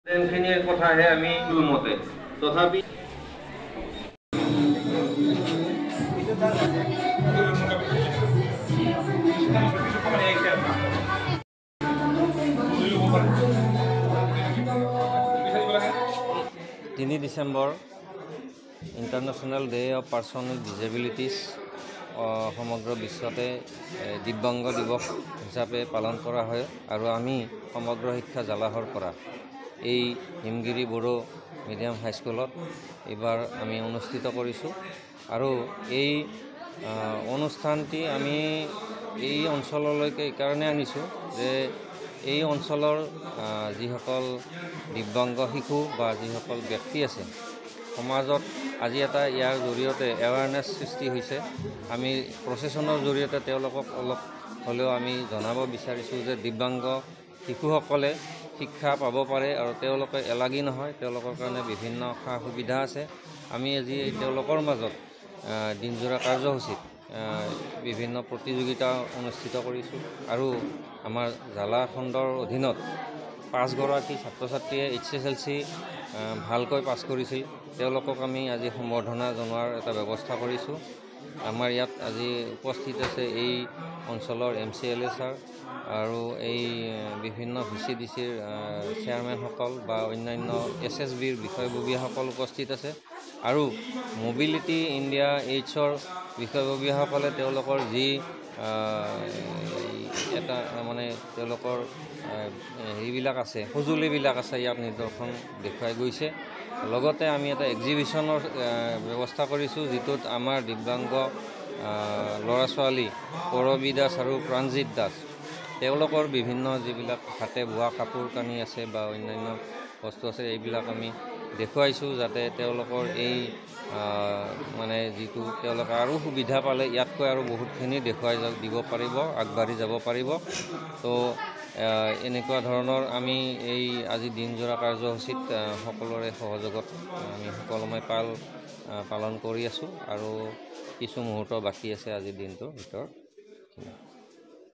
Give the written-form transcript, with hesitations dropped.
খিনিৰ কথাহে আমি মতে তথাপি তিনি December international day of person with disabilities সমগ্ৰ বিশ্বতে দিব্যাংগ দিৱস হিচাপে পালন কৰা হয় আৰু আমি সমগ্ৰ শিক্ষা জালাহৰ পৰা এই হিমগিৰি বড়ো মিডিয়াম হাইস্কুলত এইবাৰ আমি অনুষ্ঠিত কৰিছোঁ আৰু এই অনুষ্ঠানটি আমি এই অঞ্চললৈকে এইকাৰণে আনিছোঁ যে এই অঞ্চলৰ যিসকল দিব্যাংগ শিশু বা যিসকল ব্যক্তি আছে সমাজত আজি এটা ইয়াৰ জৰিয়তে এৱাৰনেছ সৃষ্টি হৈছে। আমি প্ৰচেছনৰ জৰিয়তে তেওঁলোকক অলপ হ'লেও আমি জনাব বিচাৰিছোঁ যে দিব্যাংগ শিশুসকলে শিক্ষা পাব পাৰে আৰু তেওঁলোকে এলাগী নহয়, তেওঁলোকৰ কাৰণে বিভিন্ন সা সুবিধা আছে। আমি আজি তেওঁলোকৰ মাজত দিনজোৰা কাৰ্যসূচীত বিভিন্ন প্ৰতিযোগিতা অনুষ্ঠিত কৰিছোঁ আৰু আমাৰ জালা খণ্ডৰ অধীনত 5 গৰাকী ছাত্ৰ ছাত্ৰীয়ে HSLC ভালকৈ পাছ কৰিছিল। তেওঁলোকক আমি আজি সম্বৰ্ধনা জনোৱাৰ এটা ব্যৱস্থা কৰিছোঁ। আমাৰ ইয়াত আজি উপস্থিত আছে এই অঞ্চলৰ MCLA ছাৰ আৰু এই বিভিন্ন VCDCৰ চেয়াৰমেনসকল বা অন্যান্য SSBৰ বিষয়ববীয়াসকল উপস্থিত আছে আৰু মবিলিটি ইণ্ডিয়া এইডছৰ বিষয়ববীয়াসকলে তেওঁলোকৰ যি এটা মানে তেওঁলোকৰ হেৰিবিলাক আছে সঁজুলিবিলাক আছে ইয়াত নিদৰ্শন দেখুৱাই গৈছে। লগতে আমি এটা এক্সিবিশ্যনৰ ব্যৱস্থা কৰিছোঁ যিটোত আমাৰ দিব্যাংগ ল'ৰা ছোৱালী কৰবী দাস আৰু প্ৰাণজিৎ দাস তেওঁলোকৰ বিভিন্ন যিবিলাক হাতে বোৱা কাপোৰ কানি আছে বা অন্যান্য বস্তু আছে এইবিলাক আমি দেখুৱাইছোঁ যাতে তেওঁলোকৰ এই মানে যিটো তেওঁলোকে আৰু সুবিধা পালে ইয়াতকৈ আৰু বহুতখিনি দেখুৱাই দিব পাৰিব, আগবাঢ়ি যাব পাৰিব। তো এনেকুৱা ধৰণৰ আমি এই আজি দিনজোৰা কাৰ্যসূচীত সকলোৰে সহযোগত আমি সুকলমে পালন কৰি আছোঁ আৰু কিছু মুহূৰ্ত বাকী আছে আজিৰ দিনটোৰ ভিতৰত।